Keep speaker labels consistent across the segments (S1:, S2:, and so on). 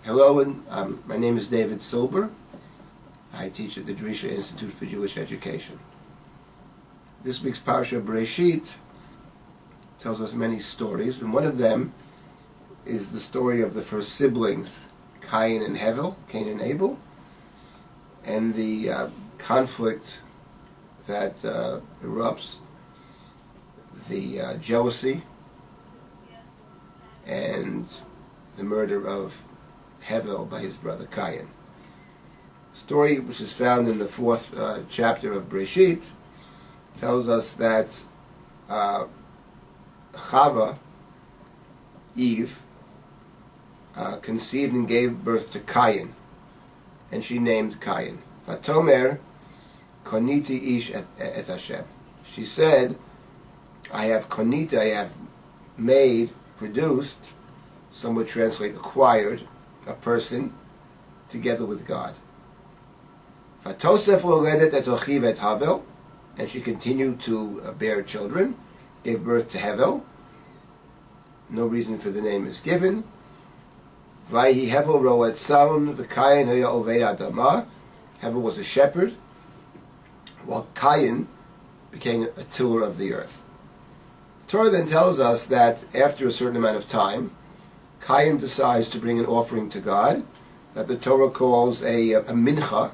S1: Hello, and my name is David Silber. I teach at the Bereishit Institute for Jewish Education. This week's Parashat Bereishit tells us many stories, and one of them is the story of the first siblings, Cain and Abel, and the conflict that erupts, the jealousy, and the murder of Hevel by his brother Cain. Story which is found in the fourth chapter of Bereishit tells us that Chava, Eve, conceived and gave birth to Cain, and she named Cain. Vatomer koniti ish et Hashem. She said, I have made, produced, some would translate acquired, a person together with God. Vatosef loledet et ochiv et Havel, and she continued to bear children, gave birth to Hevel. No reason for the name is given. Vayhi Hevel ro'et saun v'Cain haya oved adama. Hevel was a shepherd, while Cain became a tiller of the earth. The Torah then tells us that after a certain amount of time, Cain decides to bring an offering to God, that the Torah calls a mincha,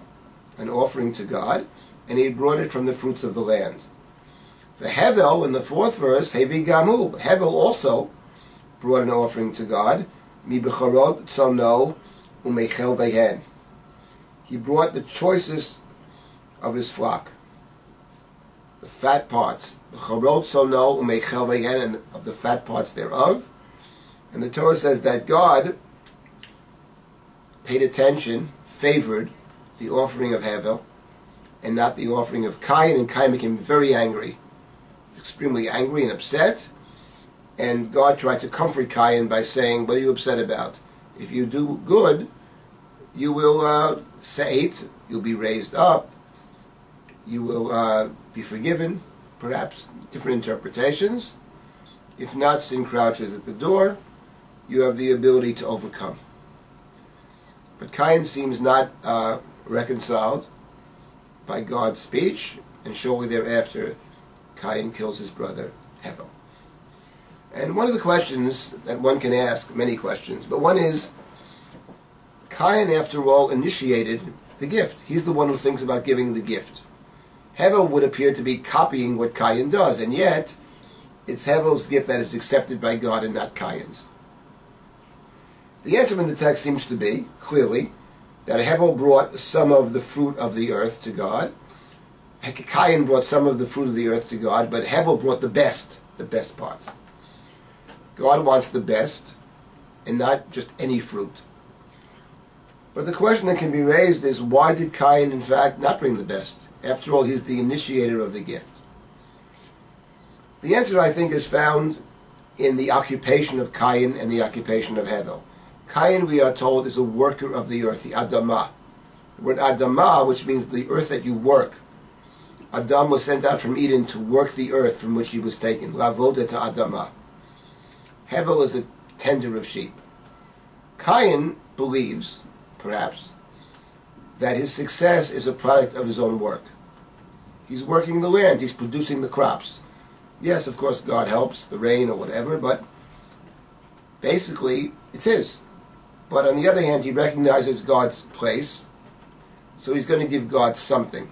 S1: an offering to God, and he brought it from the fruits of the land. For Hevel, in the fourth verse, Hevi Gamu, Hevel also brought an offering to God, Mi b'charot tzomno umeichel vehen. He brought the choicest of his flock, the fat parts, b'charot tzomno umeichel vehen, and of the fat parts thereof. And the Torah says that God paid attention, favored the offering of Hevel, and not the offering of Cain, and Cain became very angry, extremely angry and upset, and God tried to comfort Cain by saying, what are you upset about? If you do good, you will sate, you'll be raised up, you will be forgiven, perhaps different interpretations. If not, sin crouches at the door, you have the ability to overcome. But Cain seems not reconciled by God's speech, and shortly thereafter, Cain kills his brother Hevel. And one of the questions that one can ask, many questions, but one is, Cain, after all, initiated the gift. He's the one who thinks about giving the gift. Hevel would appear to be copying what Cain does, and yet, it's Hevel's gift that is accepted by God and not Cain's. The answer in the text seems to be, clearly, that Hevel brought some of the fruit of the earth to God. Cain brought some of the fruit of the earth to God, but Hevel brought the best parts. God wants the best, and not just any fruit. But the question that can be raised is, why did Cain, in fact, not bring the best? After all, he's the initiator of the gift. The answer, I think, is found in the occupation of Cain and the occupation of Hevel. Cain, we are told, is a worker of the earth, the Adamah. The word Adamah, which means the earth that you work. Adam was sent out from Eden to work the earth from which he was taken. Lavoda to Adamah. Hevel is a tender of sheep. Cain believes, perhaps, that his success is a product of his own work. He's working the land, he's producing the crops. Yes, of course, God helps, the rain or whatever, but basically, it's his. But on the other hand, he recognizes God's place, so he's going to give God something.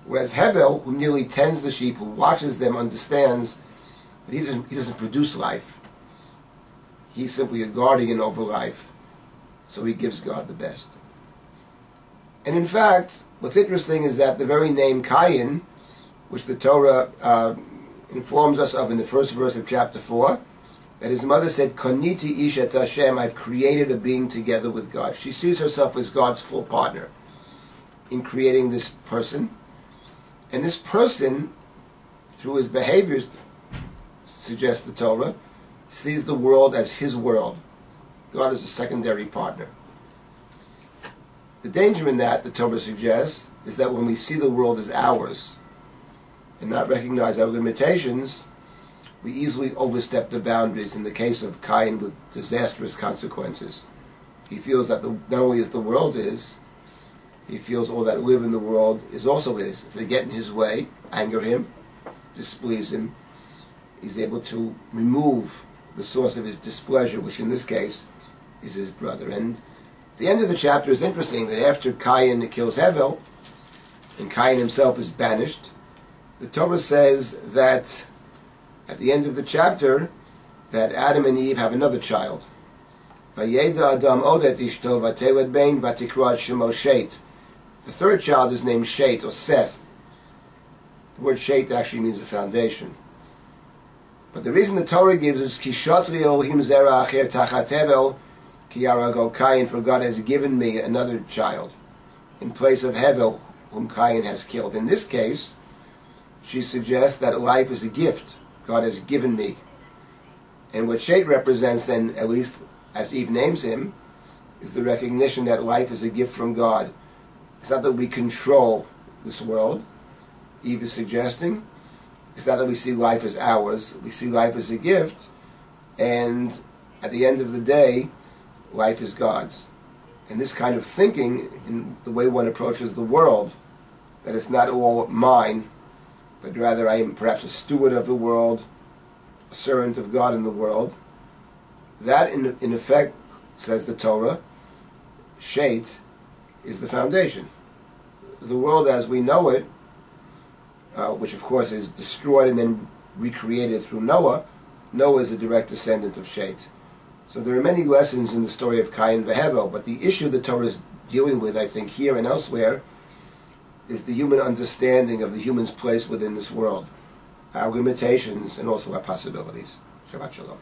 S1: Whereas Hevel, who merely tends the sheep, who watches them, understands that he doesn't produce life. He's simply a guardian over life, so he gives God the best. And in fact, what's interesting is that the very name Cain, which the Torah informs us of in the first verse of chapter 4, that his mother said, Koniti ish et Hashem, I've created a being together with God. She sees herself as God's full partner in creating this person. And this person, through his behaviors, suggests the Torah, sees the world as his world. God is a secondary partner. The danger in that, the Torah suggests, is that when we see the world as ours and not recognize our limitations, we easily overstep the boundaries, in the case of Cain with disastrous consequences. He feels that not only is the world his, he feels all that live in the world is also his. If they get in his way, anger him, displease him, he's able to remove the source of his displeasure, which in this case is his brother. And the end of the chapter is interesting, that after Cain kills Hevel, and Cain himself is banished, the Torah says that at the end of the chapter, that Adam and Eve have another child. Vayeda Adam odet ishto vateled bein vatikra shemo Shet. The third child is named Shet, or Seth. The word Shet actually means a foundation. But the reason the Torah gives is Kishotri Elohim zera acher tachat Hevel ki yarago Cain, for God has given me another child in place of Hevel, whom Cain has killed. In this case, she suggests that life is a gift God has given me. And what Shet represents then, at least as Eve names him, is the recognition that life is a gift from God. It's not that we control this world, Eve is suggesting. It's not that we see life as ours, we see life as a gift, and at the end of the day, life is God's. And this kind of thinking, in the way one approaches the world, that it's not all mine, but rather I am perhaps a steward of the world, a servant of God in the world, that in effect, says the Torah, Shet is the foundation. The world as we know it, which of course is destroyed and then recreated through Noah, Noah is a direct descendant of Shet. So there are many lessons in the story of Cain and Hevel, but the issue the Torah is dealing with, I think, here and elsewhere, is the human understanding of the human's place within this world, our limitations and also our possibilities. Shabbat Shalom.